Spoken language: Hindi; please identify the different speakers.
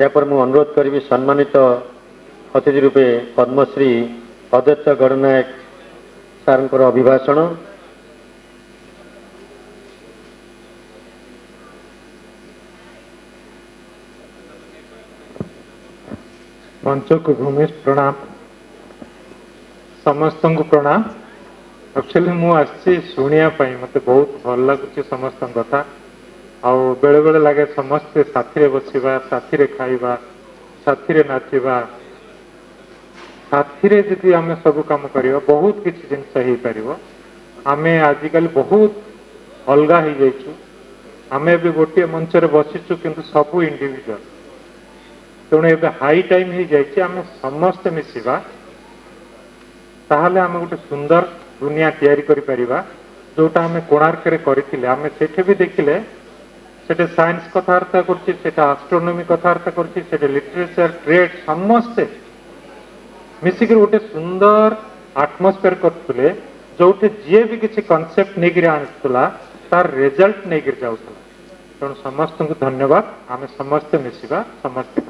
Speaker 1: यापर मु अनुरोध करी सम्मानित अतिथि रूपे पद्मश्री अदत्त गणनायक सार अभिभाषण।
Speaker 2: मंच को भूमिष्ठ प्रणाम, समस्त को प्रणाम। एक्चुअली मुझे शुणिया मत बहुत भल लगुच समस्त कथा आउ बेले बेले लगे समस्ते साथी बसवा, साथी खाइबा, साथी नाचवा, साथी जी आम सब कम कर बहुत किसी जिन आम आजिकल बहुत अलग हो जाइए। आम भी गोटे मंच बसीचु किंतु सबू इंडिविजुअल तेणु ए हाई टाइम हो जाइए आम समस्ते मिसवा ताहले आम गोटे सुंदर दुनिया तैयारी करि परिबा जोटा आम कोणार्क करथिले आम सेठे भी देखिले सेठे साइंस कथाबार्ता करछि, सेठे एस्ट्रोनॉमी कथाबार्ता करछि, सेठे लिटरेचर ट्रेड समस्ते मिसिक गोटे सुंदर आटमोस्फेयर करथुले जोटे जे भी किसी कॉन्सेप्ट नेगिरि आनथुला तार रिजल्ट नेगिरि जाउथुला। तेणु समस्त को धन्यवाद। आम समस्ते मिसिबा समस्ते